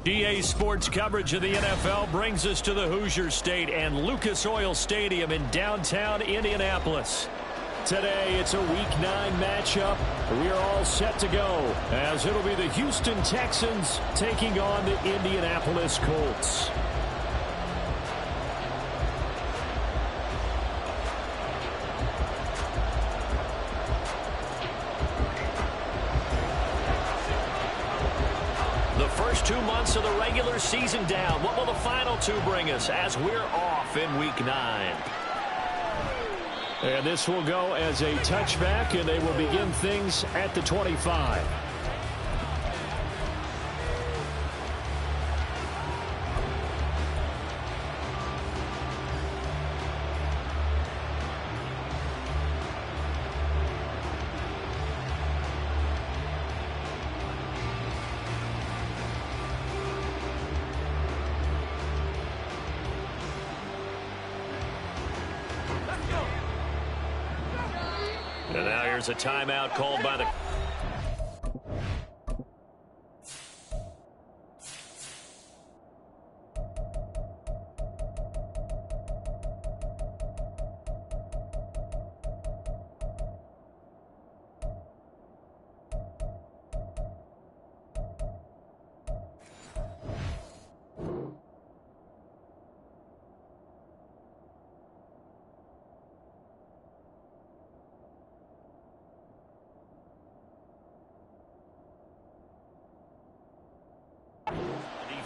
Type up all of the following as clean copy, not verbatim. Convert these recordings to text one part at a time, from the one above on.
GA Sports coverage of the NFL brings us to the Hoosier State and Lucas Oil Stadium in downtown Indianapolis. Today, it's a Week 9 matchup. We are all set to go, as it'll be the Houston Texans taking on the Indianapolis Colts. The first 2 months of the regular season down. What will the final 2 bring us as we're off in Week 9? And this will go as a touchback, and they will begin things at the 25. And now here's a timeout called by the...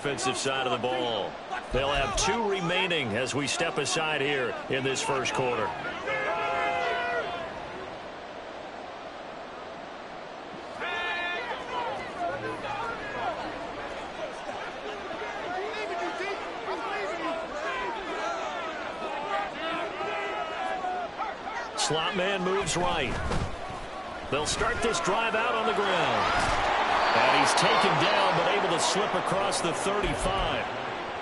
Defensive side of the ball. They'll have 2 remaining as we step aside here in this first quarter. Slot man moves right. They'll start this drive out on the ground. And he's taken down, but able to slip across the 35.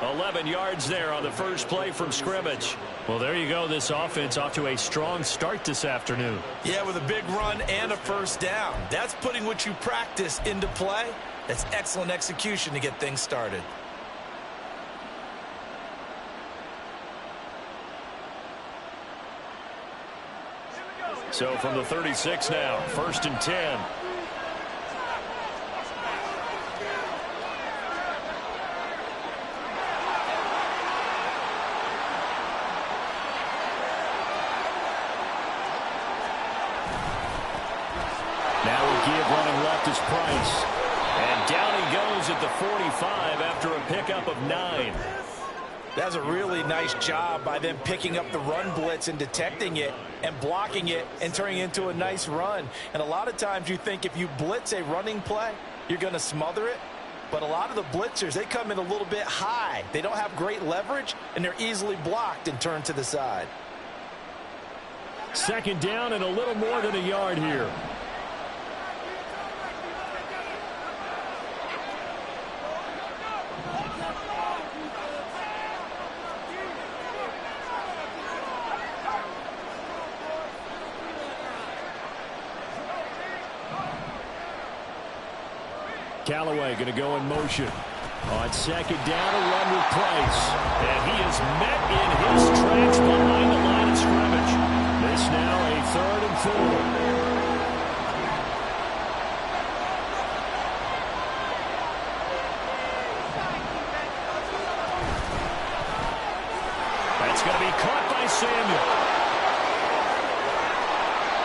11 yards there on the first play from scrimmage. Well, there you go. This offense off to a strong start this afternoon. Yeah, with a big run and a first down. That's putting what you practice into play. That's excellent execution to get things started. So from the 36 now, 1st and 10. Price. And down he goes at the 45 after a pickup of 9. That's a really nice job by them picking up the run blitz and detecting it and blocking it and turning it into a nice run. And a lot of times you think if you blitz a running play, you're going to smother it. But a lot of the blitzers, they come in a little bit high. They don't have great leverage, and they're easily blocked and turned to the side. 2nd down and a little more than a yard here. Callaway going to go in motion. On second down, a run with Price. And he is met in his tracks behind the line of scrimmage. This now a 3rd and 4. That's going to be caught by Samuel.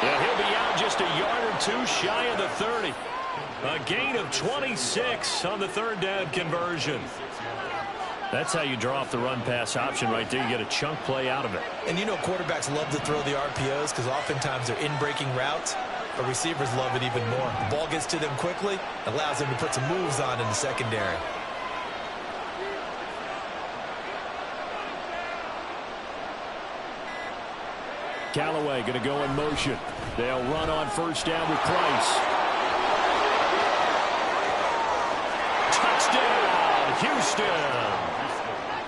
And he'll be out just a yard or two shy of the 30. A gain of 26 on the 3rd down conversion. That's how you draw off the run-pass option right there. You get a chunk play out of it. And you know quarterbacks love to throw the RPOs because oftentimes they're in-breaking routes, but receivers love it even more. The ball gets to them quickly, allows them to put some moves on in the secondary. Callaway going to go in motion. They'll run on 1st down with Price. Touchdown, Houston.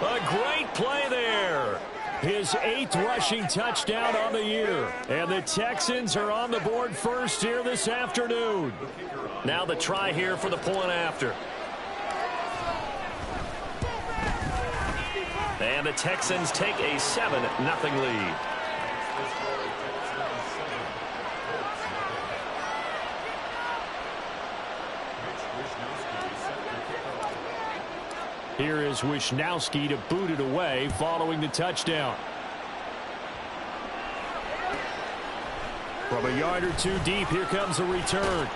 A great play there. His 8th rushing touchdown on the year. And the Texans are on the board first here this afternoon. Now the try here for the point after. And the Texans take a 7-0 lead. Here is Wisnowski to boot it away following the touchdown. From a yard or two deep, here comes a return.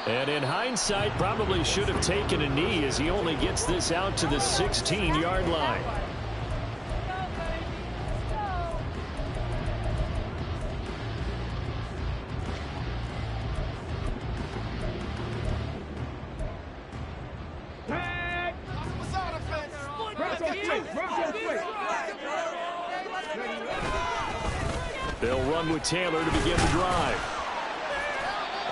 And in hindsight, probably should have taken a knee as he only gets this out to the 16-yard line. They'll run with Taylor to begin the drive.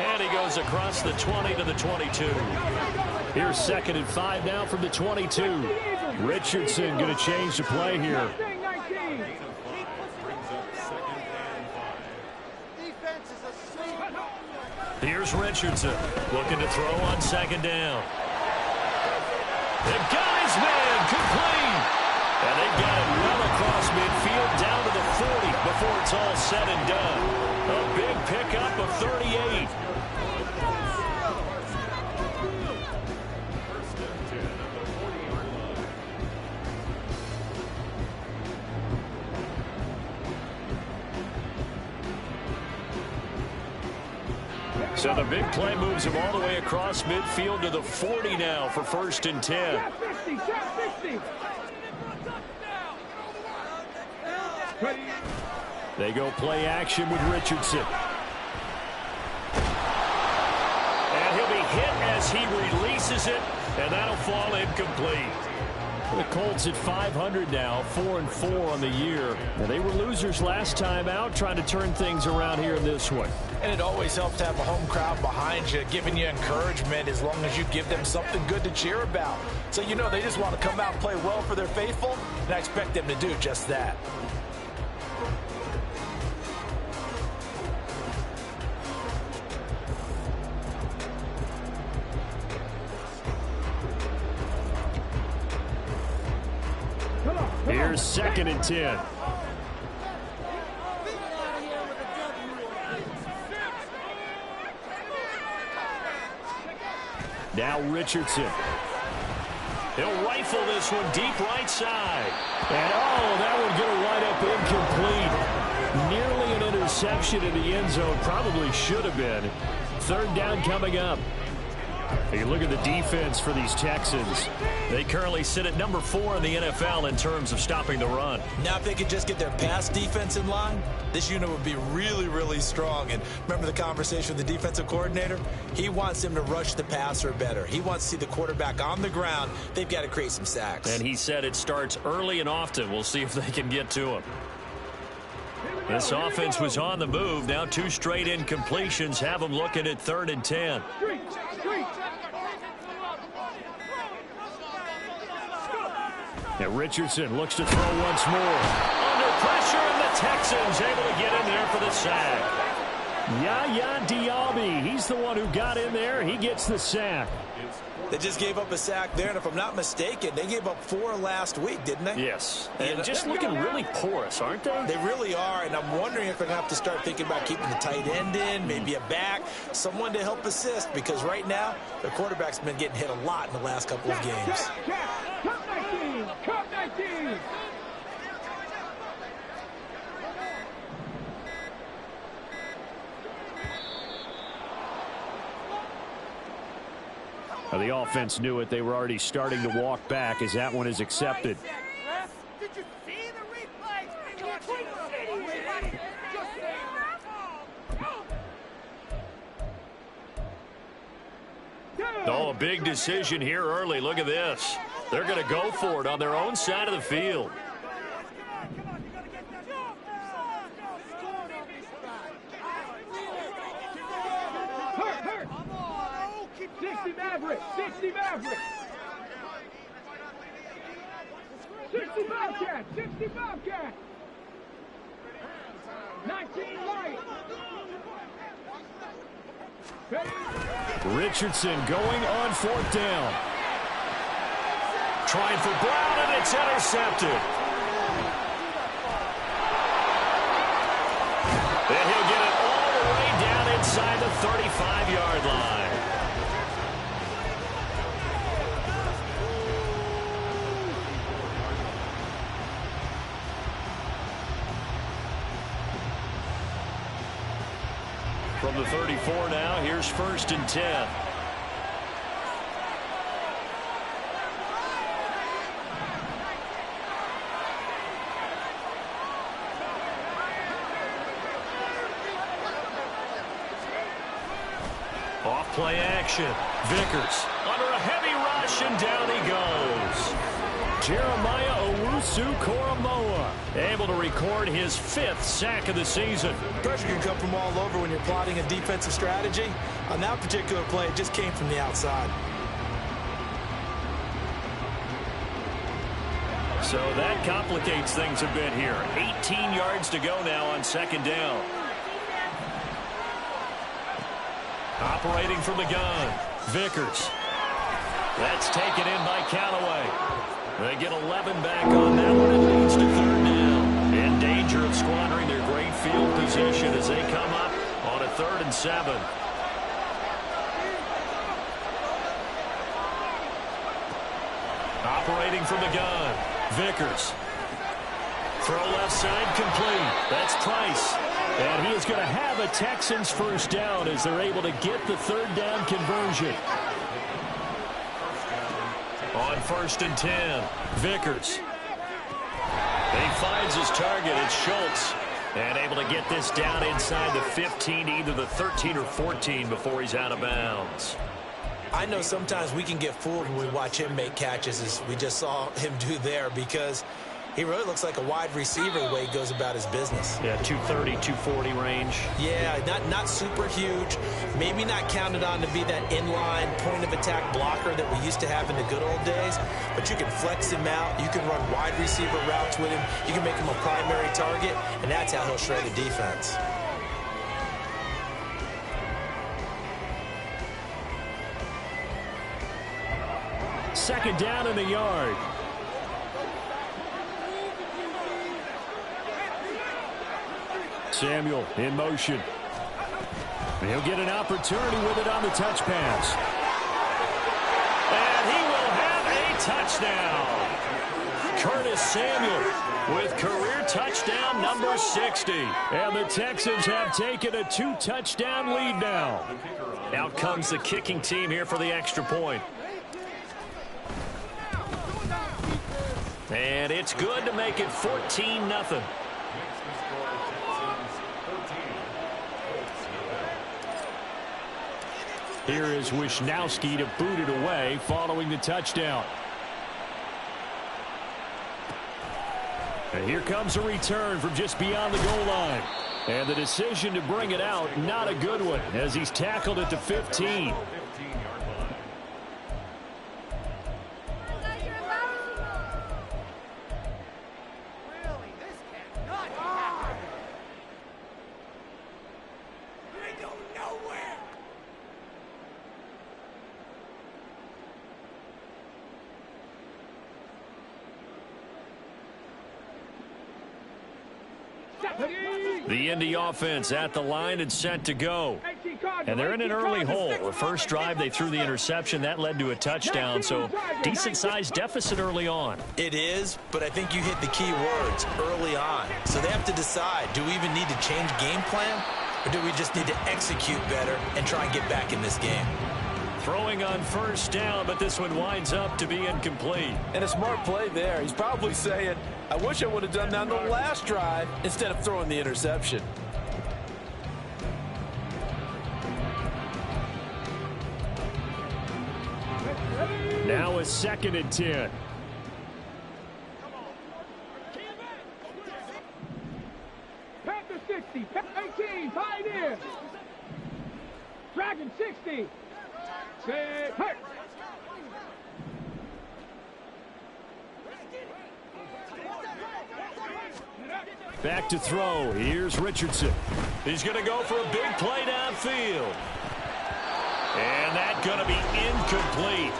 And he goes across the 20 to the 22. Here's 2nd and 5 now from the 22. Richardson going to change the play here. Here's Richardson looking to throw on 2nd down. The guy's man complete. And they've got it well across midfield down to the 40 before it's all said and done. A big pickup of 38. So the big play moves him all the way across midfield to the 40 now for 1st and 10. They go play action with Richardson. And he'll be hit as he releases it, and that'll fall incomplete. The Colts at 500 now, 4-4 on the year. Now, they were losers last time out, trying to turn things around here in this one. And it always helps to have a home crowd behind you, giving you encouragement as long as you give them something good to cheer about. So you know they just want to come out and play well for their faithful, and I expect them to do just that. Here's 2nd and 10. Now Richardson. He'll rifle this one deep right side. And that one going to wind up incomplete. Nearly an interception in the end zone. Probably should have been. 3rd down coming up. You look at the defense for these Texans. They currently sit at number 4 in the NFL in terms of stopping the run. Now if they could just get their pass defense in line, this unit would be really, really strong. And remember the conversation with the defensive coordinator? He wants them to rush the passer better. He wants to see the quarterback on the ground. They've got to create some sacks. And he said it starts early and often. We'll see if they can get to him. This offense was on the move. Now 2 straight incompletions have them looking at 3rd and 10. Now Richardson looks to throw once more. Under pressure, and the Texans able to get in there for the sack. Yaya Diaby, he's the one who got in there. He gets the sack. They just gave up a sack there, and if I'm not mistaken, they gave up 4 last week, didn't they? Yes, and just looking really porous, aren't they? They really are, and I'm wondering if they're going to have to start thinking about keeping the tight end in, maybe a back, someone to help assist, because right now, their quarterback's been getting hit a lot in the last couple of games. Cut 19! Cut 19! Well, the offense knew it. They were already starting to walk back as that one is accepted. Did you see the replay? Oh, a big decision here early. Look at this. They're going to go for it on their own side of the field. Hurt! 60 Maverick! 60 Maverick! 60 Bobcat! 60 Bobcat! 19 Light! Richardson going on 4th down. Trying for Brown, and it's intercepted. And he'll get it all the way down inside the 35-yard line. From the 34 now, here's 1st and 10. Off play action. Vickers under a heavy rush, and down he goes. Jeremiah Owusu-Koramoah able to record his 5th sack of the season. Pressure can come from all over when you're plotting a defensive strategy. On that particular play, it just came from the outside. So that complicates things a bit here. 18 yards to go now on 2nd down. Operating from the gun, Vickers. That's taken in by Callaway. They get 11 back on that one. It leads to 3rd down. In danger of squandering their great field position as they come up on a 3rd and 7. Operating from the gun, Vickers. Throw left side complete. That's Price. And he is going to have a Texans 1st down as they're able to get the 3rd down conversion. On 1st and 10, Vickers. He finds his target. It's Schultz. And able to get this down inside the 15, either the 13 or 14 before he's out of bounds. I know sometimes we can get fooled when we watch him make catches, as we just saw him do there, because he really looks like a wide receiver the way he goes about his business. Yeah, 230, 240 range. Yeah, not super huge. Maybe not counted on to be that inline point-of-attack blocker that we used to have in the good old days. But you can flex him out. You can run wide receiver routes with him. You can make him a primary target, and that's how he'll shred a defense. Second down in the yard. Samuel in motion. He'll get an opportunity with it on the touch pass. And he will have a touchdown. Curtis Samuel with career touchdown number 60. And the Texans have taken a 2-touchdown lead now. Out comes the kicking team here for the extra point. And it's good to make it 14-0. Here is Wisnowski to boot it away following the touchdown. And here comes a return from just beyond the goal line. And the decision to bring it out, not a good one, as he's tackled at the 15. The Indy offense at the line and set to go. And they're in an early hole. The first drive, they threw the interception. That led to a touchdown, so decent-sized deficit early on. It is, but I think you hit the key words, early on. So they have to decide, do we even need to change game plan, or do we just need to execute better and try and get back in this game? Throwing on first down, but this one winds up to be incomplete. And a smart play there. He's probably saying, I wish I would have done that on the last drive instead of throwing the interception. Now a 2nd and 10. Panther 60, 18, Pioneer. Dragon 60. Say, hurt. Back to throw. Here's Richardson. He's going to go for a big play downfield. And that's going to be incomplete.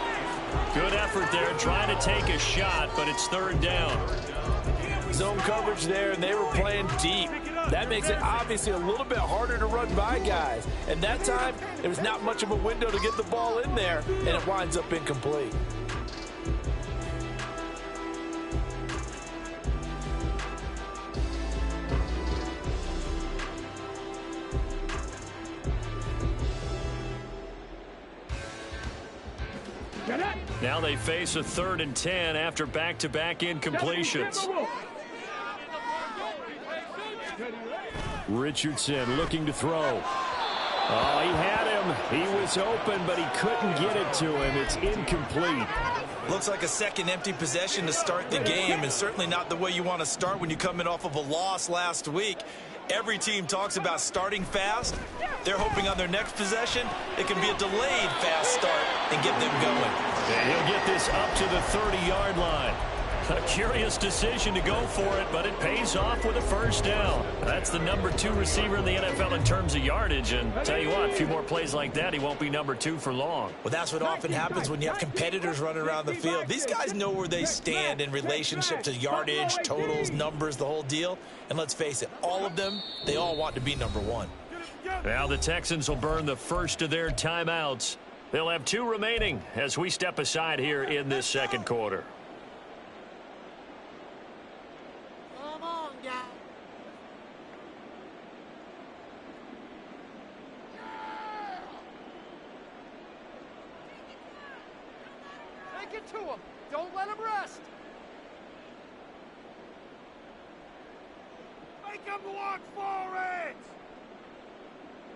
Good effort there, trying to take a shot, but it's 3rd down. Zone coverage there, and they were playing deep. That makes it obviously a little bit harder to run by guys. And that time, there was not much of a window to get the ball in there, and it winds up incomplete. Now they face a 3rd and 10 after back-to-back incompletions. Richardson looking to throw. Oh, he had him. He was open, but he couldn't get it to him. It's incomplete. Looks like a second empty possession to start the game, and certainly not the way you want to start when you come in off of a loss last week. Every team talks about starting fast. They're hoping on their next possession it can be a delayed fast start and get them going. And he'll get this up to the 30-yard line. A curious decision to go for it, but it pays off with a first down. That's the number 2 receiver in the NFL in terms of yardage, and tell you what, a few more plays like that, he won't be number 2 for long. Well, that's what often happens when you have competitors running around the field. These guys know where they stand in relationship to yardage, totals, numbers, the whole deal. And let's face it, all of them, they all want to be number 1. Now the Texans will burn the first of their timeouts. They'll have 2 remaining as we step aside here in this second quarter. Come on, guys. Take it to him. Don't let him rest. Make him walk for it.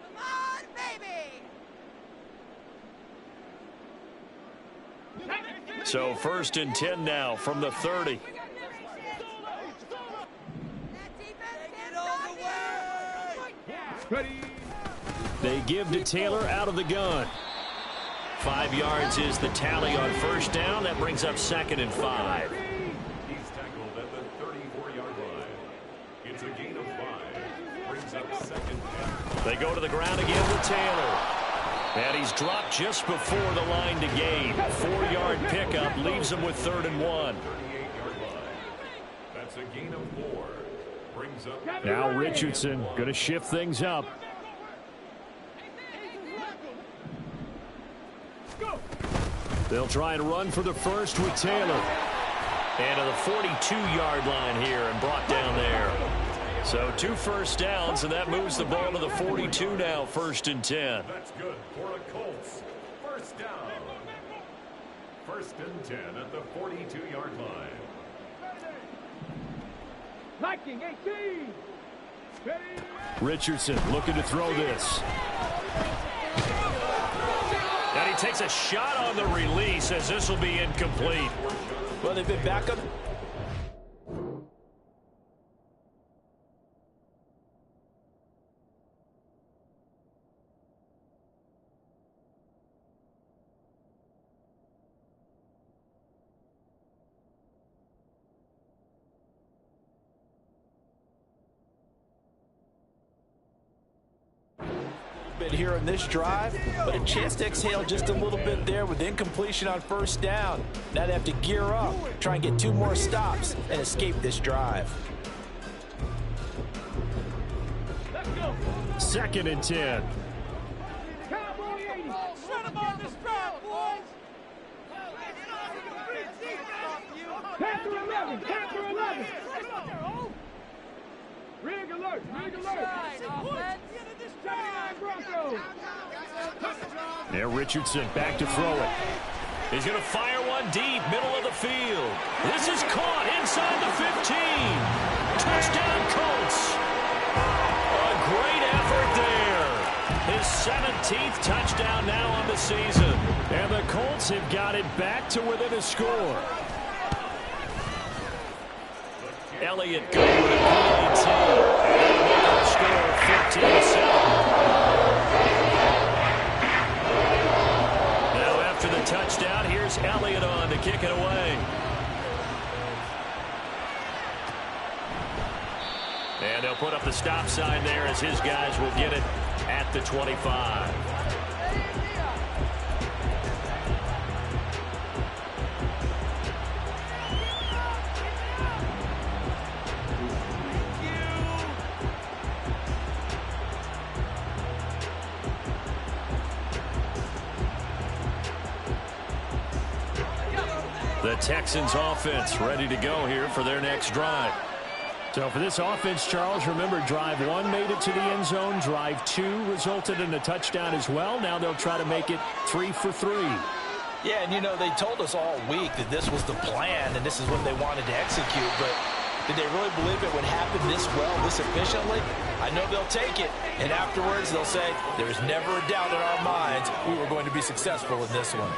Come on, baby. So 1st and 10 now from the 30. They give to Taylor out of the gun. 5 yards is the tally on first down. That brings up 2nd and 5. He's tackled at the 34-yard line. It's a gain of 5. Brings up 2nd down. They go to the ground again with Taylor. And he's dropped just before the line to gain. 4-yard pickup leaves him with 3rd and 1. 38-yard line. That's a gain of 4. Brings up. Now Richardson going to shift things up. They'll try and run for the first with Taylor. And to the 42-yard line here and brought down there. So 2 first downs, and that moves the ball to the 42 now, 1st and 10. That's good for a Colts. First down. 1st and 10 at the 42-yard line. Liking 18. Richardson looking to throw this. And he takes a shot on the release as this will be incomplete. Well, they've been back on. Here in this drive, but a chance to exhale just a little bit there with incompletion on first down. Now they have to gear up, try and get 2 more stops and escape this drive. 2nd and 10. Cowboy 80. Shut him on this drive, boys! Panther 11. Panther 11. Rig alert. Rig alert. 79 Broncos. There, Richardson back to throw it. He's going to fire one deep, middle of the field. This is caught inside the 15. Touchdown, Colts. A great effort there. His 17th touchdown now on the season. And the Colts have got it back to within a score. Elliott going with a PAT. And the score 15-7. The touchdown. Here's Elliott on to kick it away. And they'll put up the stop sign there as his guys will get it at the 25. The Texans offense ready to go here for their next drive. So for this offense, Charles, remember drive 1 made it to the end zone. Drive 2 resulted in a touchdown as well. Now they'll try to make it 3 for 3. Yeah, and you know, they told us all week that this was the plan and this is what they wanted to execute, but did they really believe it would happen this well, this efficiently? I know they'll take it, and afterwards they'll say, there's never a doubt in our minds we were going to be successful in this one.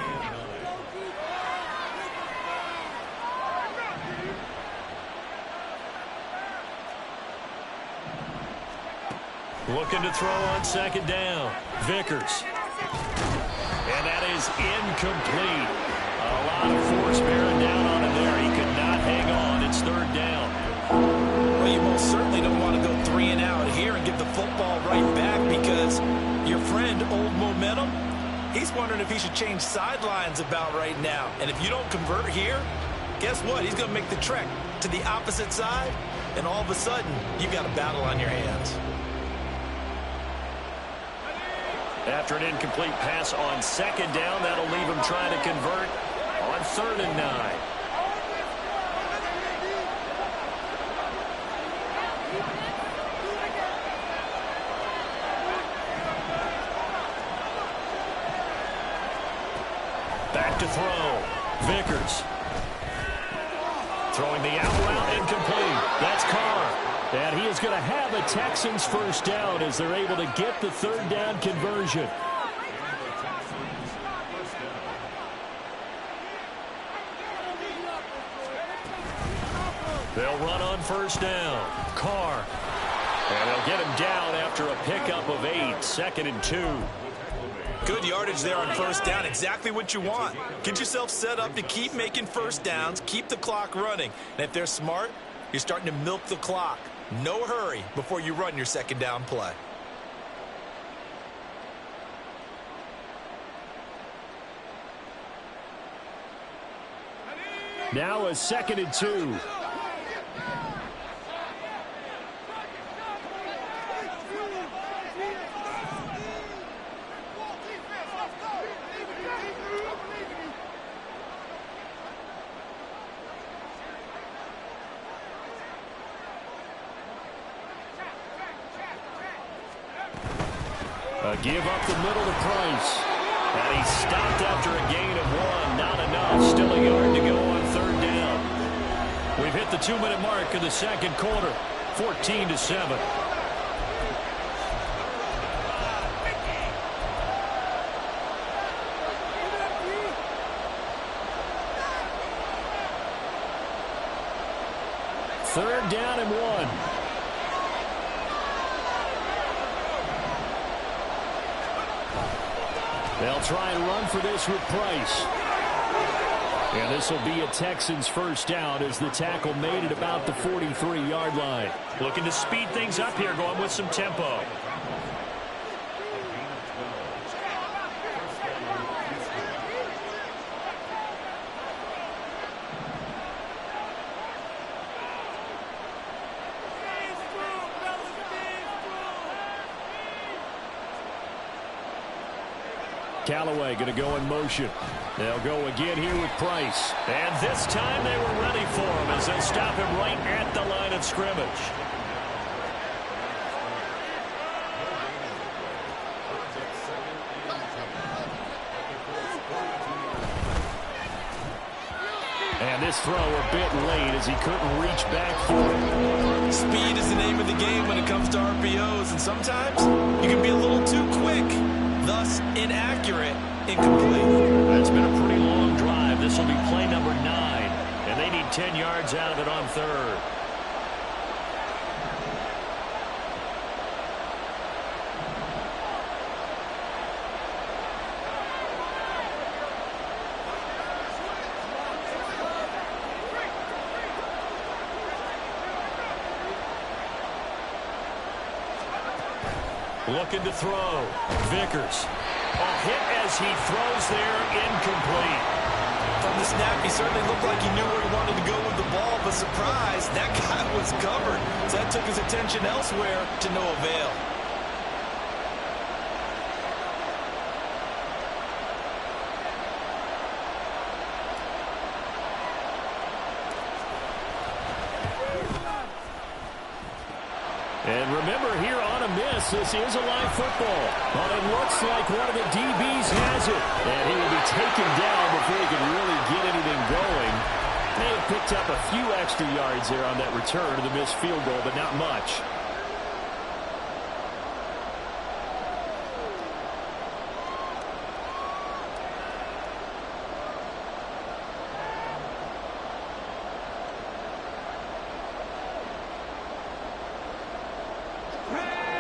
Looking to throw on 2nd down. Vickers. And that is incomplete. A lot of force bearing down on him there. He could not hang on. It's 3rd down. Well, you most certainly don't want to go 3 and out here and give the football right back because your friend, Old Momentum, he's wondering if he should change sidelines about right now. And if you don't convert here, guess what? He's going to make the trek to the opposite side, and all of a sudden, you've got a battle on your hands. After an incomplete pass on 2nd down, that'll leave him trying to convert on 3rd and 9. Back to throw. Vickers. Throwing the out route, incomplete. That's Carr. And he is going to have a Texans 1st down as they're able to get the 3rd down conversion. They'll run on 1st down. Carr. And they'll get him down after a pickup of 8. 2nd and 2. Good yardage there on 1st down. Exactly what you want. Get yourself set up to keep making 1st downs, keep the clock running. And if they're smart, you're starting to milk the clock. No hurry before you run your 2nd down play. Now a 2nd and 2. Give up the middle to Price. And he stopped after a gain of 1. Not enough. Still a yard to go on 3rd down. We've hit the 2-minute mark of the 2nd quarter. 14-7. Third down and 1. They'll try and run for this with Price. And this will be a Texans 1st down as the tackle made it about the 43-yard line. Looking to speed things up here, going with some tempo. Callaway going to go in motion. They'll go again here with Price. And this time they were ready for him as they'll stop him right at the line of scrimmage. And this throw a bit late as he couldn't reach back for it. Speed is the name of the game when it comes to RPOs, and sometimes you can be a little too quick, thus inaccurate, incomplete. It's been a pretty long drive. This will be play number 9, and they need 10 yards out of it on third. Looking to throw. Vickers. A hit as he throws there, incomplete. From the snap, he certainly looked like he knew where he wanted to go with the ball, but surprise, that guy was covered. So that took his attention elsewhere to no avail. And remember, here on a miss, this is a live football. But it looks like one of the DBs has it. And he will be taken down before he can really get anything going. They have picked up a few extra yards there on that return to the missed field goal, but not much.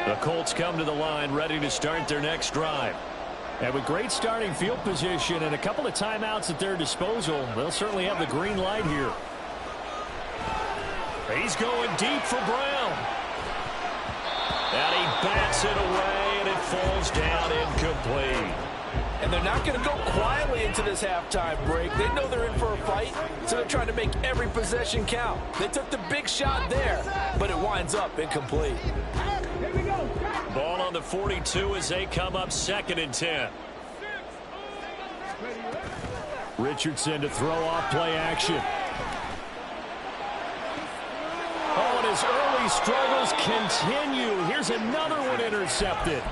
The Colts come to the line ready to start their next drive. And with great starting field position and a couple of timeouts at their disposal, they'll certainly have the green light here. He's going deep for Brown. And he bats it away, and it falls down incomplete. And they're not going to go quietly into this halftime break. They know they're in for a fight, so they're trying to make every possession count. They took the big shot there, but it winds up incomplete. Ball on the 42 as they come up 2nd and 10. Richardson to throw off play action. Oh, and his early struggles continue. Here's another one intercepted.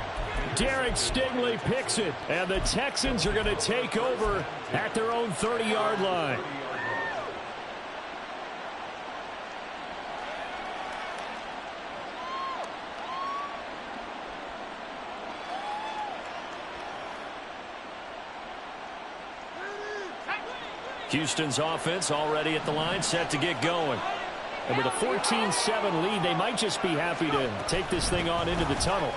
Derek Stingley picks it, and the Texans are going to take over at their own 30-yard line. Houston's offense already at the line, set to get going. And with a 14-7 lead, they might just be happy to take this thing on into the tunnel.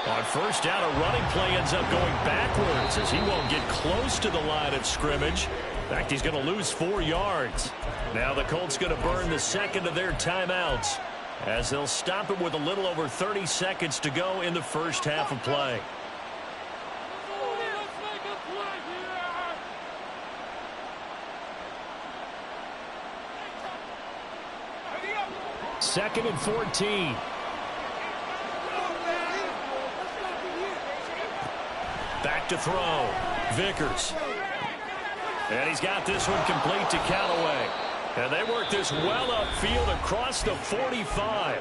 On first down, a running play ends up going backwards as he won't get close to the line of scrimmage. In fact, he's going to lose 4 yards. Now the Colts going to burn the second of their timeouts as they'll stop it with a little over 30 seconds to go in the first half of play. 2nd and 14. Back to throw. Vickers. And he's got this one complete to Callaway. And they work this well upfield across the 45.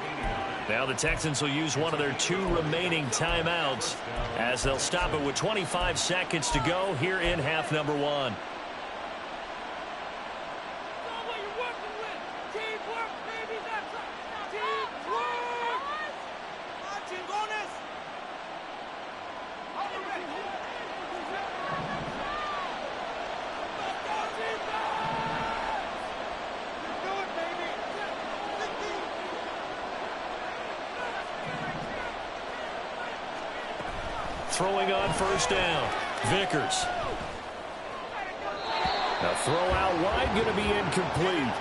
Now the Texans will use one of their 2 remaining timeouts as they'll stop it with 25 seconds to go here in half number 1. Throwing on first down. Vickers. Now throw out wide, going to be incomplete.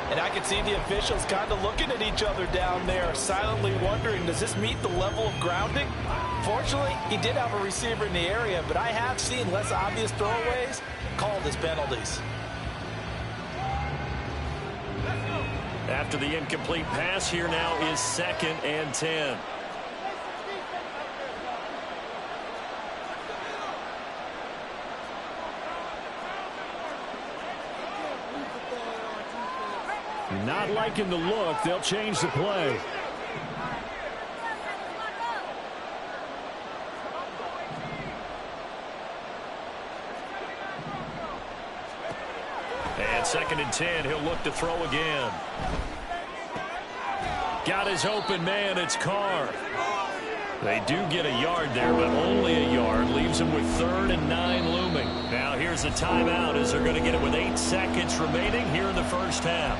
And I can see the officials kind of looking at each other down there, silently wondering, does this meet the level of grounding? Fortunately, he did have a receiver in the area, but I have seen less obvious throwaways called as penalties. After the incomplete pass, here now is 2nd and 10. Not liking the look. They'll change the play. And 2nd and 10. He'll look to throw again. Got his open man. It's Carr. They do get a yard there, but only a yard. Leaves them with 3rd and 9 looming. Now here's a timeout as they're going to get it with 8 seconds remaining here in the first half.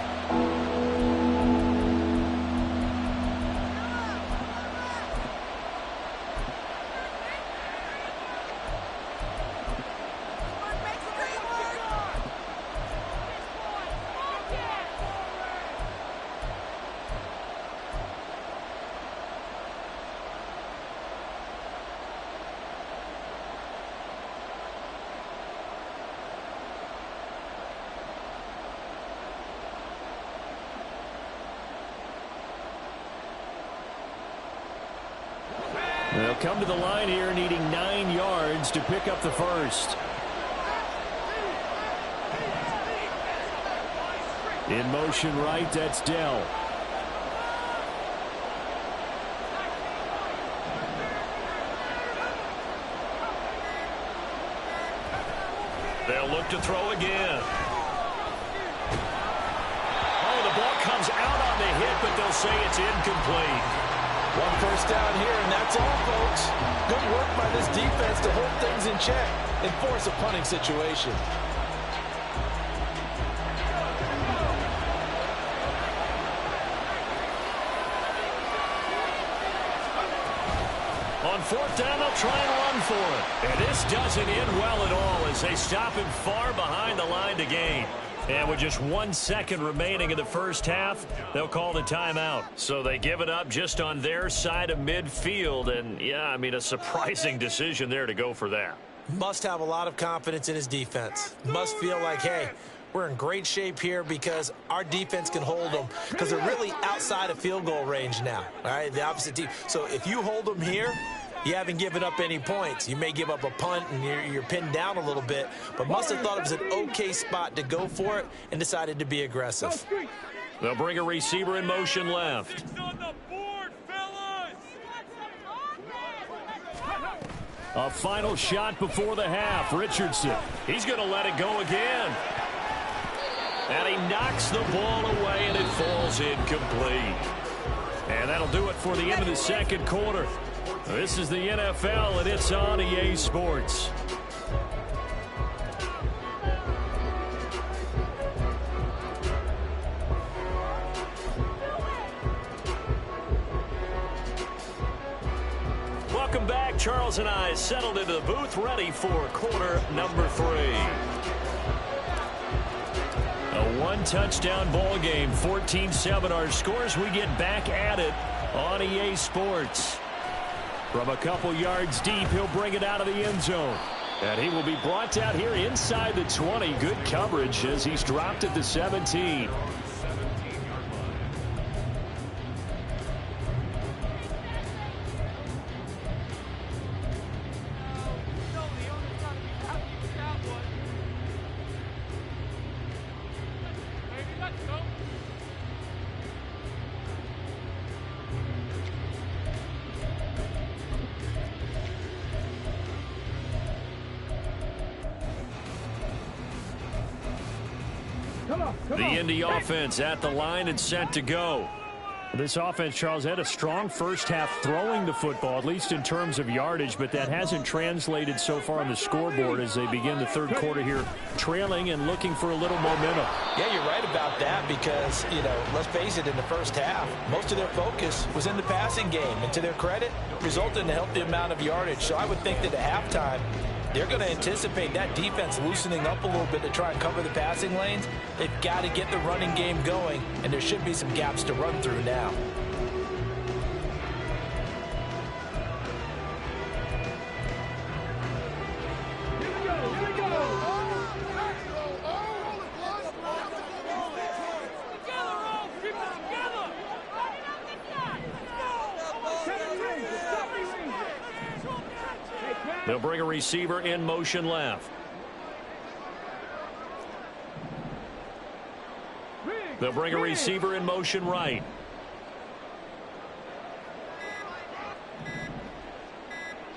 They'll come to the line here needing 9 yards to pick up the first. In motion right, that's Dell. They'll look to throw again. Oh, the ball comes out on the hit, but they'll say it's incomplete. 1 first down here, and that's all, folks. Good work by this defense to hold things in check and force a punting situation. On 4th down, they'll try and run for it. And this doesn't end well at all as they stop him far behind the line to gain. And with just 1 second remaining in the first half, they'll call the timeout. So they give it up just on their side of midfield. And, yeah, I mean, a surprising decision there to go for that. Must have a lot of confidence in his defense. Must feel like, hey, we're in great shape here because our defense can hold them because they're really outside of field goal range now, all right, the opposite team. So if you hold them here, you haven't given up any points. You may give up a punt and you're pinned down a little bit, but must have thought it was an okay spot to go for it and decided to be aggressive. They'll bring a receiver in motion left. It's on the board, fellas! A final shot before the half. Richardson. He's going to let it go again. And he knocks the ball away, and it falls incomplete. And that'll do it for the end of the second quarter. This is the NFL, and it's on EA Sports. Welcome back. Charles and I settled into the booth, ready for quarter number 3. A one-touchdown ball game, 14-7 our scores. We get back at it on EA Sports. From a couple yards deep, he'll bring it out of the end zone. And he will be brought out here inside the 20. Good coverage as he's dropped at the 17. The Indy offense at the line and set to go. This offense, Charles, had a strong first half throwing the football, at least in terms of yardage, but that hasn't translated so far on the scoreboard as they begin the third quarter here, trailing and looking for a little momentum. Yeah, you're right about that because, you know, let's face it, in the first half, most of their focus was in the passing game. And to their credit, resulted in a healthy amount of yardage. So I would think that at halftime, they're going to anticipate that defense loosening up a little bit to try and cover the passing lanes. They've got to get the running game going, and there should be some gaps to run through now. They'll bring a receiver in motion left. They'll bring a receiver in motion right.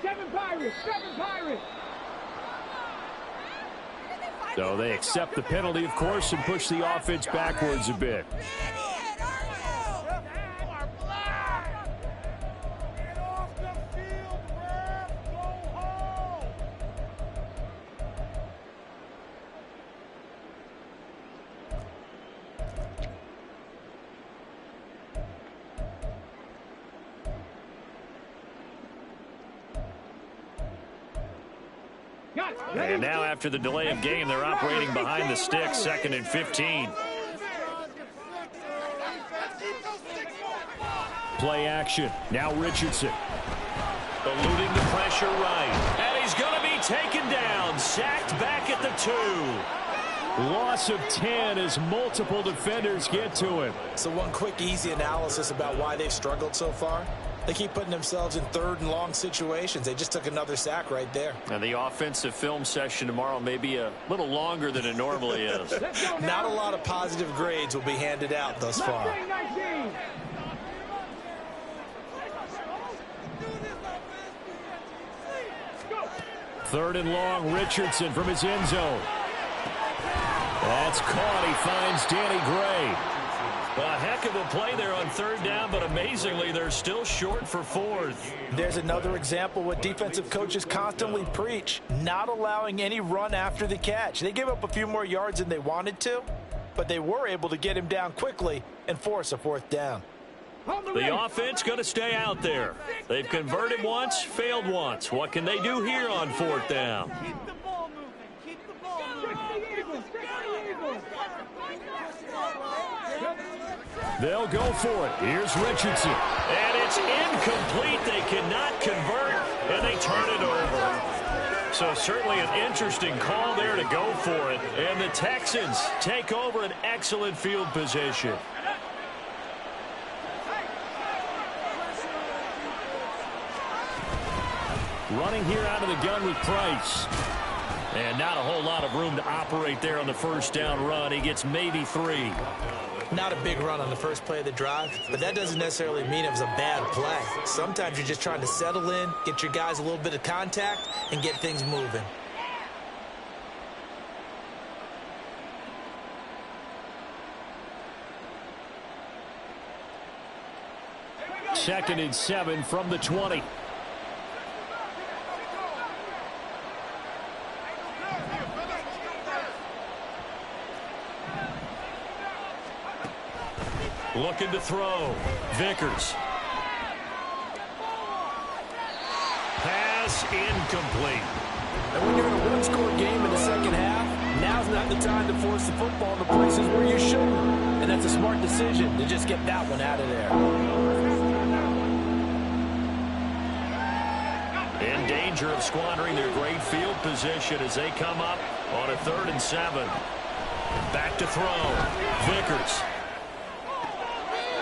Seven Pirates. So they accept the penalty, of course, and push the offense backwards a bit. And now after the delay of game, they're operating behind the sticks, 2nd and 15. Play action. Now Richardson. Eluding the pressure right. And he's going to be taken down. Sacked back at the 2. Loss of 10 as multiple defenders get to him. So one quick, easy analysis about why they've struggled so far. They keep putting themselves in 3rd and long situations. They just took another sack right there. And the offensive film session tomorrow may be a little longer than it normally is. Not a lot of positive grades will be handed out thus far. 3rd and long, Richardson from his end zone. That's caught. He finds Danny Gray. A heck of a play there on 3rd down, but amazingly, they're still short for 4th. There's another example what defensive coaches constantly preach, not allowing any run after the catch. They gave up a few more yards than they wanted to, but they were able to get him down quickly and force a 4th down. The offense going to stay out there. They've converted once, failed once. What can they do here on 4th down? Keep the ball moving. Keep the ball moving. They'll go for it. Here's Richardson. And it's incomplete. They cannot convert, and they turn it over. So certainly an interesting call there to go for it. And the Texans take over an excellent field position. Running here out of the gun with Price. And not a whole lot of room to operate there on the 1st down run. He gets maybe 3. Not a big run on the first play of the drive, but that doesn't necessarily mean it was a bad play. Sometimes you're just trying to settle in, get your guys a little bit of contact, and get things moving. Second and 7 from the 20. Looking to throw. Vickers. Pass incomplete. And when you're in a one-score game in the second half, now's not the time to force the football in the places where you shouldn't. And that's a smart decision to just get that one out of there. In danger of squandering their great field position as they come up on a 3rd and 7. Back to throw. Vickers.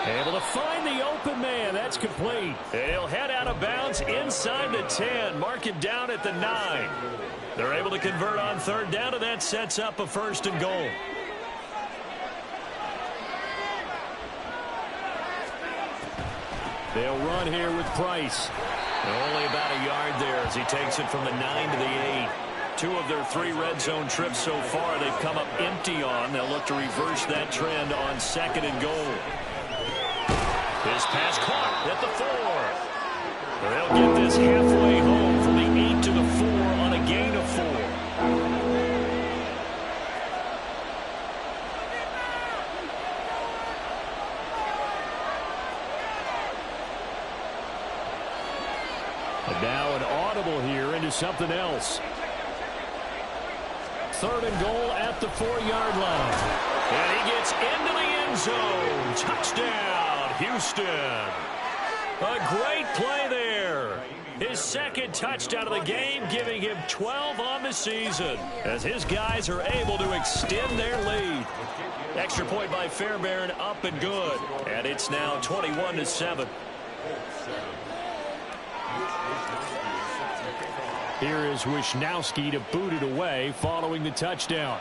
Able to find the open man. That's complete. And he'll head out of bounds inside the 10. Mark him down at the 9. They're able to convert on 3rd down, and that sets up a 1st and goal. They'll run here with Price. Only about a yard there as he takes it from the 9 to the 8. 2 of their 3 red zone trips so far they've come up empty on. They'll look to reverse that trend on 2nd and goal. His pass caught at the 4. They'll get this halfway home from the 8 to the 4 on a gain of 4. And now an audible here into something else. 3rd and goal at the 4-yard line. And he gets into the end zone. Touchdown. Houston. A great play there. His 2nd touchdown of the game, giving him 12 on the season as his guys are able to extend their lead. Extra point by Fairbairn, up and good. And it's now 21-7. Here is Wisnowski to boot it away following the touchdown.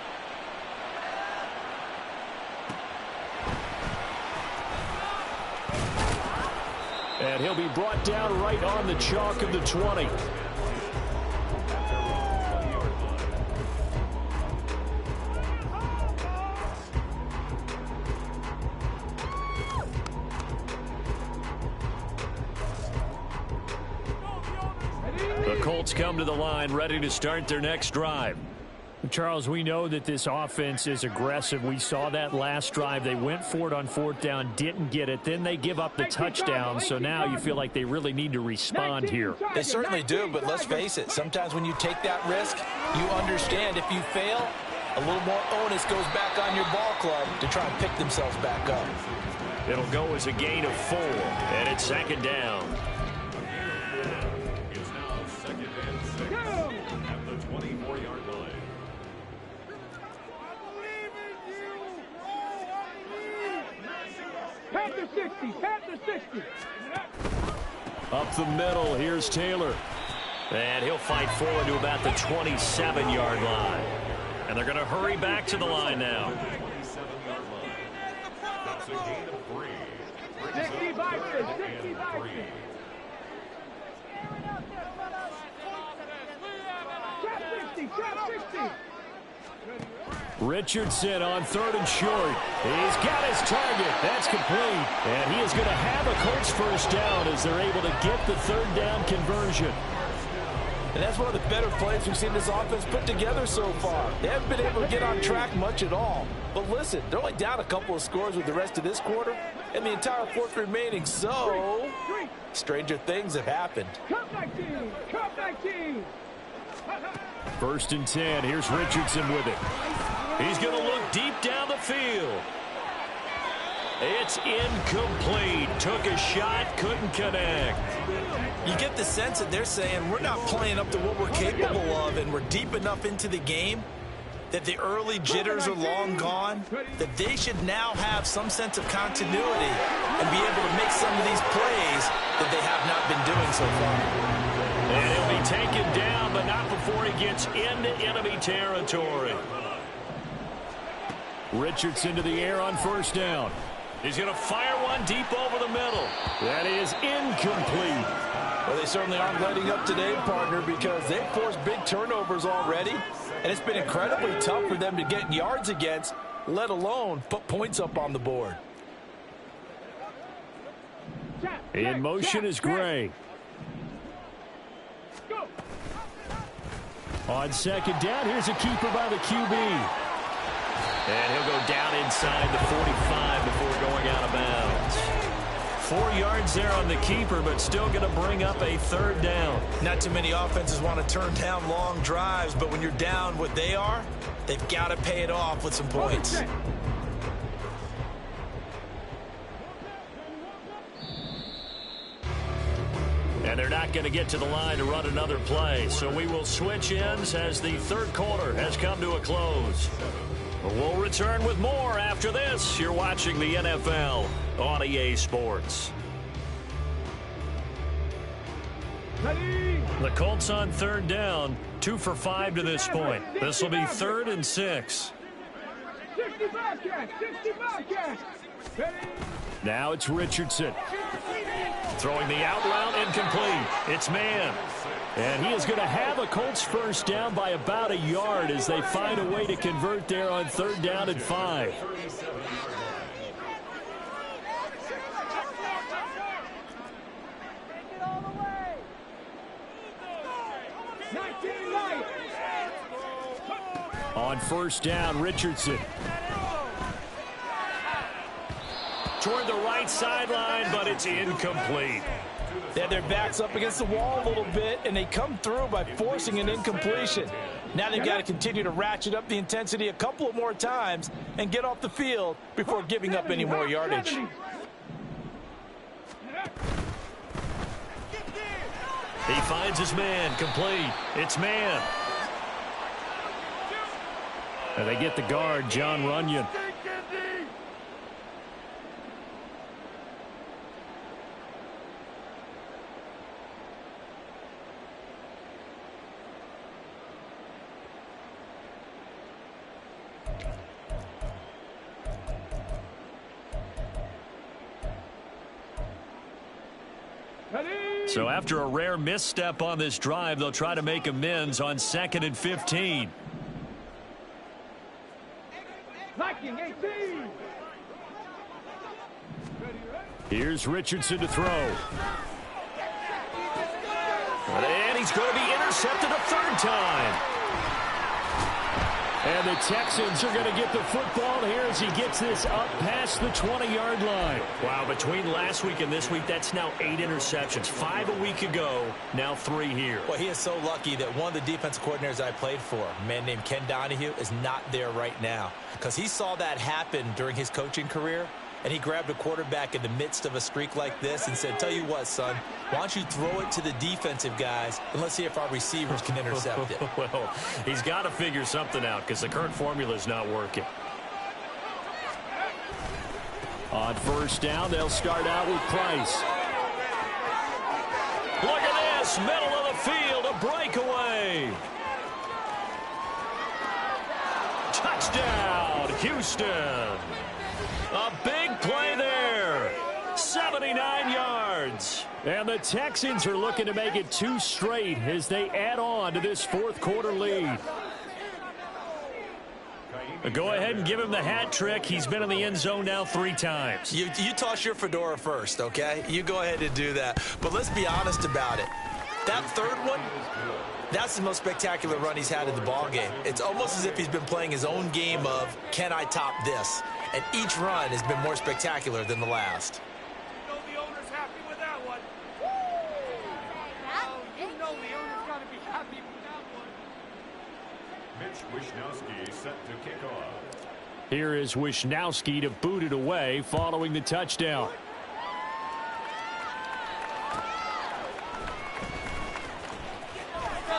And he'll be brought down right on the chalk of the 20. The Colts come to the line ready to start their next drive. Charles, we know that this offense is aggressive. We saw that last drive. They went for it on fourth down, didn't get it. Then they give up the touchdown. So now you feel like they really need to respond here. They certainly do, but let's face it. Sometimes when you take that risk, you understand if you fail, a little more onus goes back on your ball club to try and pick themselves back up. It'll go as a gain of 4, and it's second down. It's now 2nd and 6 at the 24-yard line. Panther 60, Panther 60. Up the middle, here's Taylor. And he'll fight forward to about the 27-yard line. And they're going to hurry back to the line now. 27-yard line. That's a gain of 3. 65, 65. Trap 60, trap 60. Richardson on 3rd and short. He's got his target. That's complete. And he is going to have a Colts first down as they're able to get the 3rd down conversion. And that's one of the better plays we've seen this offense put together so far. They haven't been able to get on track much at all. But listen, they're only down a couple of scores with the rest of this quarter and the entire fourth remaining. So, stranger things have happened. Cut back team, cut back team. 1st and 10. Here's Richardson with it. He's going to look deep down the field. It's incomplete. Took a shot, couldn't connect. You get the sense that they're saying we're not playing up to what we're capable of, and we're deep enough into the game that the early jitters are long gone, that they should now have some sense of continuity and be able to make some of these plays that they have not been doing so far. And he'll be taken down, but not before he gets into enemy territory. Richardson to the air on 1st down. He's going to fire one deep over the middle. That is incomplete. Well, they certainly aren't letting up today, partner, because they've forced big turnovers already, and it's been incredibly tough for them to get yards against, let alone put points up on the board. In motion is Gray. On 2nd down, here's a keeper by the QB. And he'll go down inside the 45 before going out of bounds. 4 yards there on the keeper, but still going to bring up a 3rd down. Not too many offenses want to turn down long drives, but when you're down what they are, they've got to pay it off with some points. And they're not going to get to the line to run another play. So we will switch ends as the 3rd quarter has come to a close. We'll return with more after this. You're watching the NFL on EA Sports. The Colts on 3rd down, 2 for 5 to this point. This will be 3rd and 6. 60 Bobcats, 60 Bobcats. Now it's Richardson. Throwing the out route, incomplete. It's man. And he is going to have a Colts first down by about a yard as they find a way to convert there on 3rd down and 5. On 1st down, Richardson. Toward the right sideline, but it's incomplete. They had their backs up against the wall a little bit, and they come through by forcing an incompletion. Now they've got to continue to ratchet up the intensity a couple of more times and get off the field before giving up any more yardage. He finds his man, complete. It's man. And they get the guard, John Runyon. So after a rare misstep on this drive, they'll try to make amends on 2nd and 15. Liking 18. Here's Richardson to throw. And he's going to be intercepted a third time. And the Texans are going to get the football here as he gets this up past the 20-yard line. Wow, between last week and this week, that's now 8 interceptions. 5 a week ago, now 3 here. Well, he is so lucky that one of the defensive coordinators I played for, a man named Ken Donahue, is not there right now. Because he saw that happen during his coaching career, and he grabbed a quarterback in the midst of a streak like this and said, tell you what, son, why don't you throw it to the defensive guys, and let's see if our receivers can intercept it. Well, he's got to figure something out because the current formula is not working. On first down, they'll start out with Price. Look at this, middle of the field, a breakaway. Touchdown, Houston. A big play there. 79 yards. And the Texans are looking to make it 2 straight as they add on to this fourth quarter lead. Go ahead and give him the hat trick. He's been in the end zone now 3 times. You toss your fedora first, okay? You go ahead and do that. But let's be honest about it. That third one, that's the most spectacular run he's had in the ballgame. It's almost as if he's been playing his own game of, can I top this? And each run has been more spectacular than the last. You know the owner's happy with that one. You know the owner's got to be happy with that one. Mitch Wishnowsky set to kick off. Here is Wishnowsky to boot it away following the touchdown.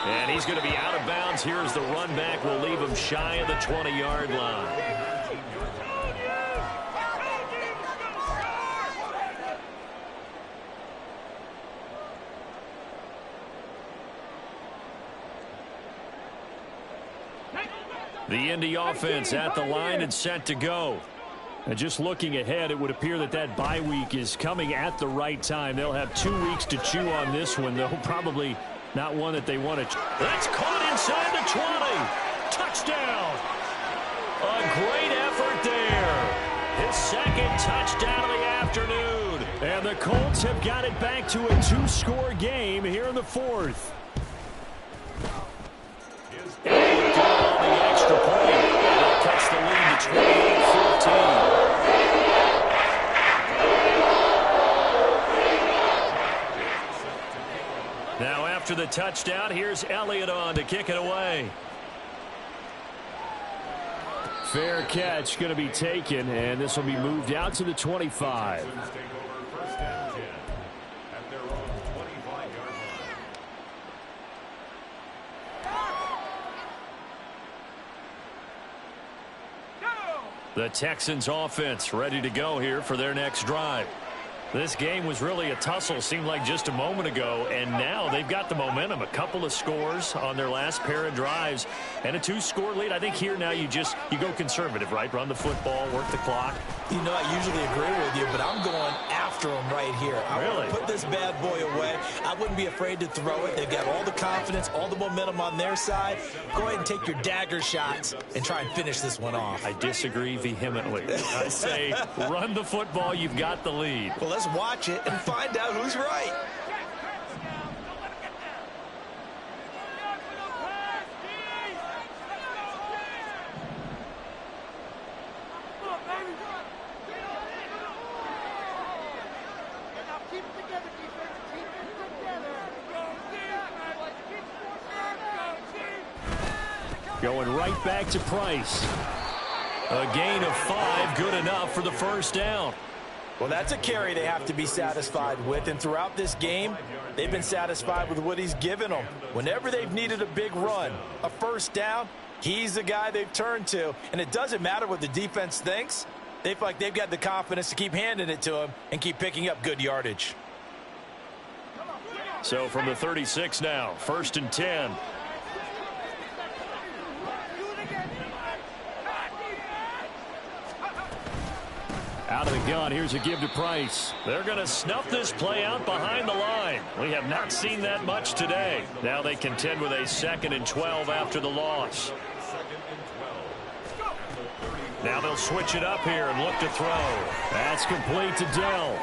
And he's going to be out of bounds here as the run back will leave him shy of the 20-yard line. The Indy offense at the line and set to go. And just looking ahead, it would appear that that bye week is coming at the right time. They'll have 2 weeks to chew on this one, though. Probably not one that they want to. That's caught inside the 20. Touchdown. A great effort there. His 2nd touchdown of the afternoon. And the Colts have got it back to a 2-score game here in the 4th. Extra point. That cuts the lead to 28-14. Now after the touchdown, here's Elliott on to kick it away. Fair catch going to be taken, and this will be moved out to the 25. The Texans offense ready to go here for their next drive. This game was really a tussle, seemed like just a moment ago, and now they've got the momentum. A couple of scores on their last pair of drives and a 2-score lead. I think here now you go conservative, right? Run the football, work the clock. You know, I usually agree with you, but I'm going after him right here. I want to put this bad boy away. I wouldn't be afraid to throw it. They've got all the confidence, all the momentum on their side. Go ahead and take your dagger shots and try and finish this one off. I disagree vehemently. I say run the football. You've got the lead. Well, let's watch it and find out who's right. Going right back to Price. A gain of 5, good enough for the first down. Well, that's a carry they have to be satisfied with, and throughout this game, they've been satisfied with what he's given them. Whenever they've needed a big run, a first down, he's the guy they've turned to, and it doesn't matter what the defense thinks. They feel like they've got the confidence to keep handing it to him and keep picking up good yardage. So from the 36 now, 1st and 10. Out of the gun, here's a give to Price. They're going to snuff this play out behind the line. We have not seen that much today. Now they contend with a 2nd and 12 after the loss. Now they'll switch it up here and look to throw. That's complete to Dell.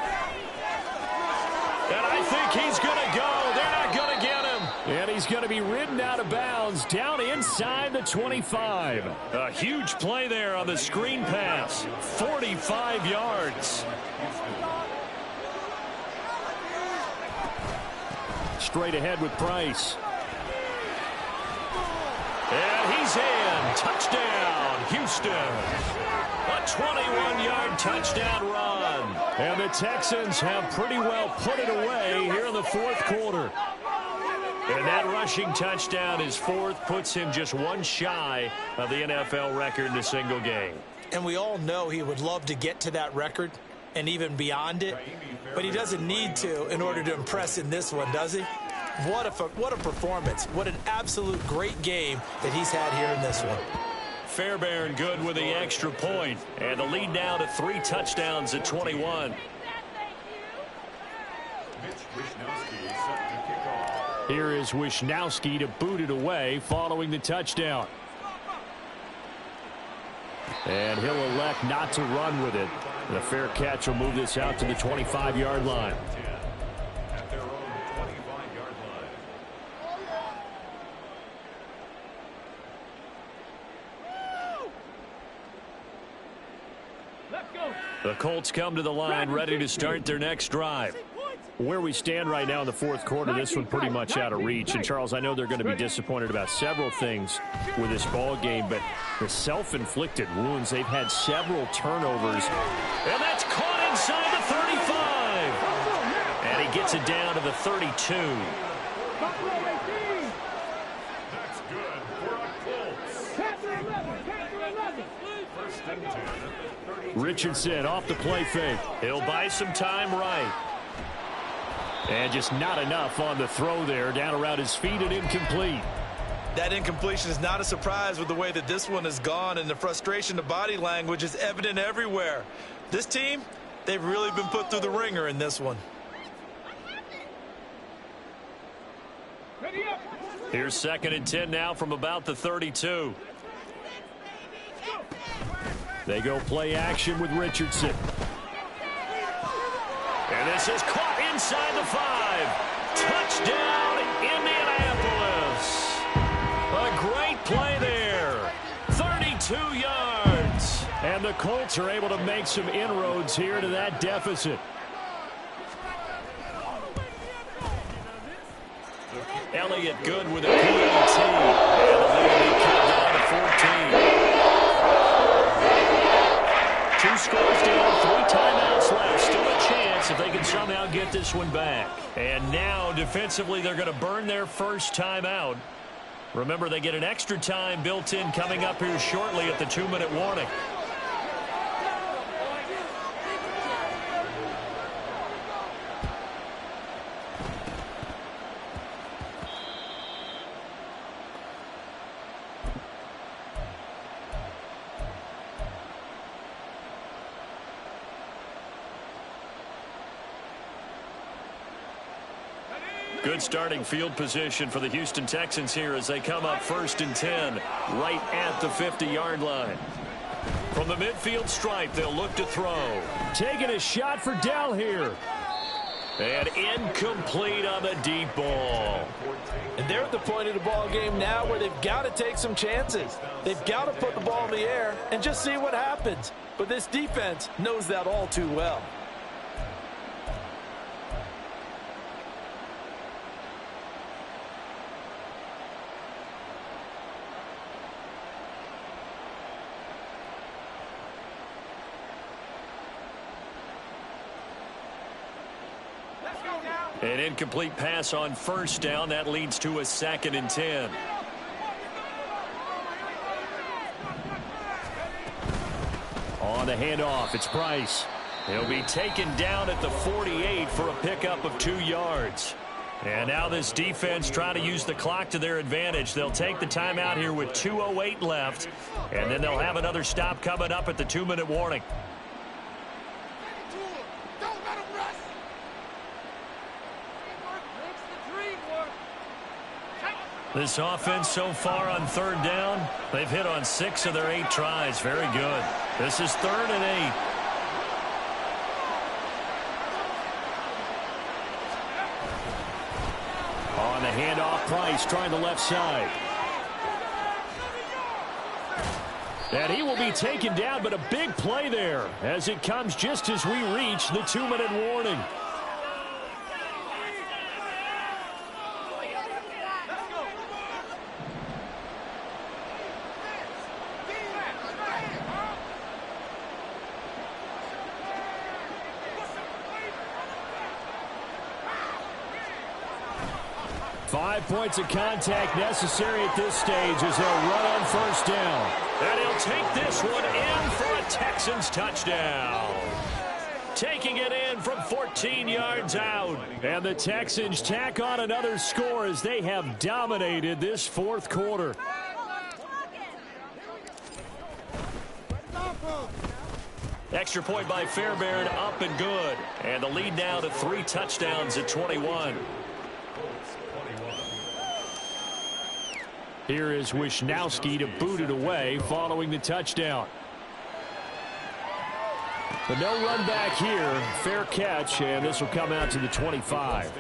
And I think he's going to go. They're not going to get him. And he's going to be ridden out of bounds down inside the 25. A huge play there on the screen pass. 45 yards. Straight ahead with Price. And he's in. Touchdown, Houston. A 21-yard touchdown run. And the Texans have pretty well put it away here in the 4th quarter. And that rushing touchdown, his 4th, puts him just one shy of the NFL record in a single game. And we all know he would love to get to that record and even beyond it, but he doesn't need to in order to impress in this one, does he? What a performance. What an absolute great game that he's had here in this one. Fairbairn good with the extra point. And the lead now to 3 touchdowns at 21. Here is Wisnowski to boot it away following the touchdown. And he'll elect not to run with it. And a fair catch will move this out to the 25-yard line. The Colts come to the line ready to start their next drive. Where we stand right now in the 4th quarter, this one pretty much out of reach. And, Charles, I know they're going to be disappointed about several things with this ball game, but the self-inflicted wounds, they've had several turnovers. And that's caught inside the 35. And he gets it down to the 32. That's good for a Colts. First and 10 at the 32. Richardson off the play fake. He'll buy some time right. And just not enough on the throw there. Down around his feet and incomplete. That incompletion is not a surprise with the way that this one has gone, and the frustration, the body language is evident everywhere. This team, they've really been put through the ringer in this one. Here's 2nd and 10 now from about the 32. They go play action with Richardson. And this is caught inside the 5. Touchdown, Indianapolis. A great play there. 32 yards. And the Colts are able to make some inroads here to that deficit. Elliott good with a PAT. And the lead will be cut down to 14. 2 scores down, 3 timeouts left. Still a chance if they can somehow get this one back. And now, defensively, they're going to burn their first timeout. Remember, they get an extra time built in coming up here shortly at the 2-minute warning. Good starting field position for the Houston Texans here as they come up 1st and 10 right at the 50-yard line. From the midfield stripe, they'll look to throw. Taking a shot for Dell here. And incomplete on the deep ball. And they're at the point of the ball game now where they've got to take some chances. They've got to put the ball in the air and just see what happens. But this defense knows that all too well. An incomplete pass on 1st down. That leads to a 2nd and 10. On the handoff, it's Price. He'll be taken down at the 48 for a pickup of 2 yards. And now this defense trying to use the clock to their advantage. They'll take the timeout here with 2:08 left. And then they'll have another stop coming up at the 2-minute warning. This offense so far on third down, they've hit on 6 of their 8 tries. Very good. This is 3rd and 8. On the handoff, Price trying the left side. And he will be taken down, but a big play there as it comes just as we reach the 2-minute warning. Points of contact necessary at this stage as they'll run on first down. And he'll take this one in for a Texans touchdown. Taking it in from 14 yards out. And the Texans tack on another score as they have dominated this 4th quarter. Extra point by Fairbairn, up and good. And the lead now to 3 touchdowns at 21. Here is Wisnowski to boot it away following the touchdown. But no run back here. Fair catch, and this will come out to the 25.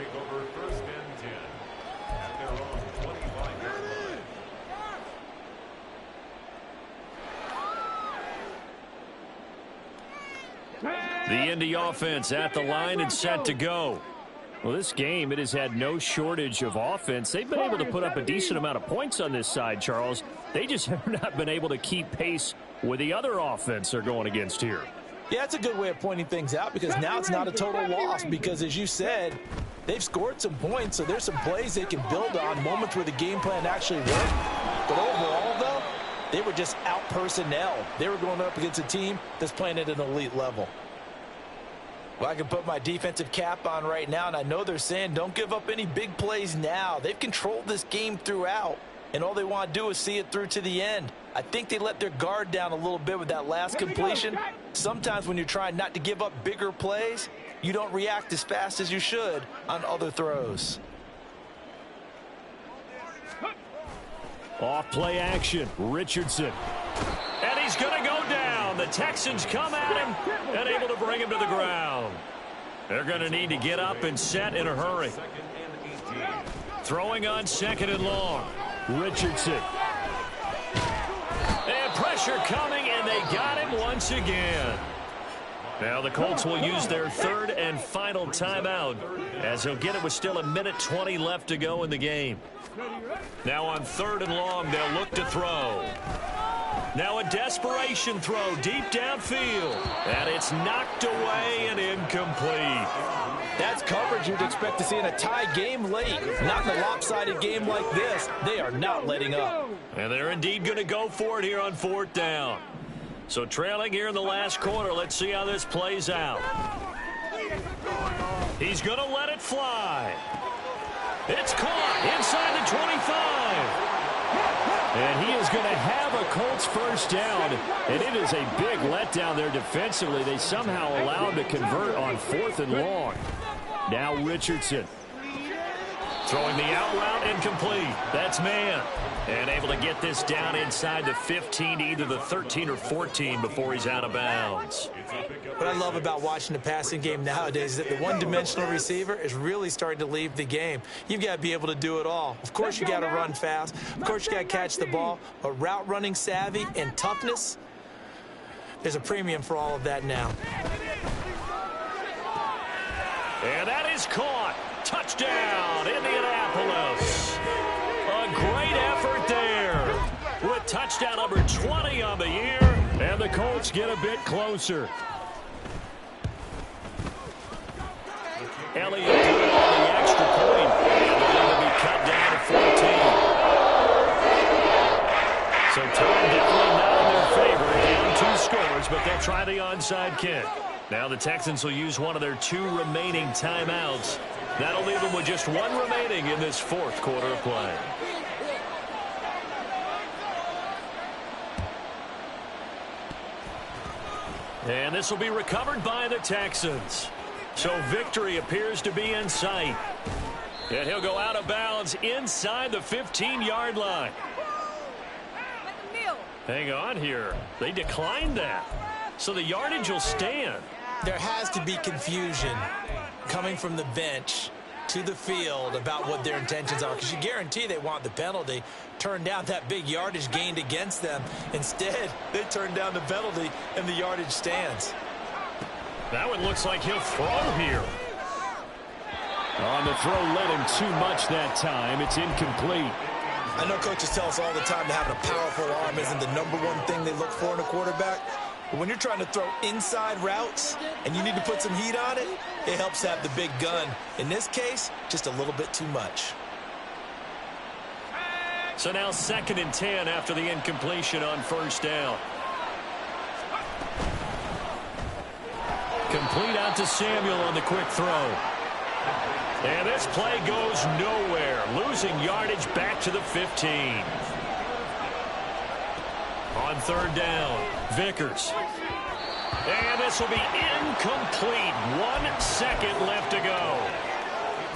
The Indy offense at the line and set to go. Well, this game, it has had no shortage of offense. They've been able to put up a decent amount of points on this side, Charles. They just have not been able to keep pace with the other offense they're going against here. Yeah, that's a good way of pointing things out because now it's not a total loss because, as you said, they've scored some points, so there's some plays they can build on, moments where the game plan actually worked. But overall, though, they were just out personnel. They were going up against a team that's playing at an elite level. Well, I can put my defensive cap on right now, and I know they're saying don't give up any big plays now. They've controlled this game throughout, and all they want to do is see it through to the end. I think they let their guard down a little bit with that last completion. Sometimes when you're trying not to give up bigger plays, you don't react as fast as you should on other throws. Off play action, Richardson. And he's going to go down. The Texans come at him and able to bring him to the ground. They're going to need to get up and set in a hurry. Throwing on 2nd and long. Richardson. And pressure coming, and they got him once again. Now the Colts will use their 3rd and final timeout as he'll get it with still 1:20 left to go in the game. Now on 3rd and long, they'll look to throw. Now a desperation throw deep downfield. And it's knocked away and incomplete. That's coverage you'd expect to see in a tie game late. Not in a lopsided game like this. They are not letting up. And they're indeed going to go for it here on 4th down. So trailing here in the last quarter. Let's see how this plays out. He's going to let it fly. It's caught inside the 25. And he is going to have a Colts first down. And it is a big letdown there defensively. They somehow allow him to convert on 4th and long. Now Richardson. Throwing the out route incomplete. That's man. And able to get this down inside the 15 to either the 13 or 14 before he's out of bounds. What I love about watching the passing game nowadays is that the one-dimensional receiver is really starting to leave the game. You've got to be able to do it all. Of course, you got to run fast. Of course, you got to catch the ball. But route running savvy and toughness, there's a premium for all of that now. And that is caught. Touchdown, Indianapolis. A great effort there with touchdown number 20 on the year. And the Colts get a bit closer. Elliott doing on the extra point. And they're going to be cut down to 14. So time definitely not in their favor. Down 2 scores, but they'll try the onside kick. Now the Texans will use one of their 2 remaining timeouts. That'll leave them with just 1 remaining in this 4th quarter of play. And this will be recovered by the Texans. So victory appears to be in sight. And he'll go out of bounds inside the 15-yard line. Hang on here. They declined that. So the yardage will stand. There has to be confusion coming from the bench to the field about what their intentions are, because you guarantee they want the penalty. Turn down that big yardage gained against them. Instead, they turn down the penalty, and the yardage stands. That one looks like he'll throw here. On the throw, led him too much that time. It's incomplete. I know coaches tell us all the time that having a powerful arm isn't the #1 thing they look for in a quarterback. But when you're trying to throw inside routes and you need to put some heat on it, it helps have the big gun. In this case, just a little bit too much. So now 2nd and 10 after the incompletion on 1st down. Complete out to Samuel on the quick throw. And this play goes nowhere. Losing yardage back to the 15. On 3rd down, Vickers. And this will be incomplete. 1 second left to go.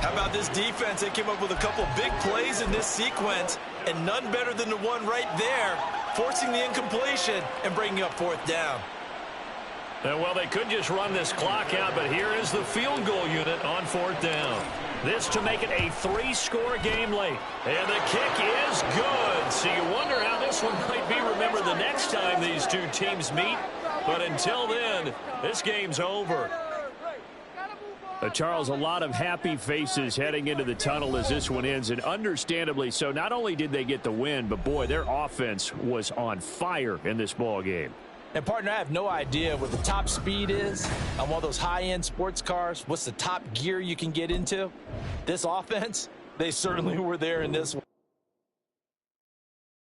How about this defense? They came up with a couple of big plays in this sequence, and none better than the one right there, forcing the incompletion and bringing up 4th down. Well, they could just run this clock out, but here is the field goal unit on 4th down. This to make it a 3-score game late. And the kick is good. So you wonder how this one might be remembered the next time these two teams meet. But until then, this game's over. Charles, a lot of happy faces heading into the tunnel as this one ends, and understandably so. Not only did they get the win, but boy, their offense was on fire in this ball game. And, partner, I have no idea what the top speed is on one of those high-end sports cars. What's the top gear you can get into? This offense, they certainly were there in this one.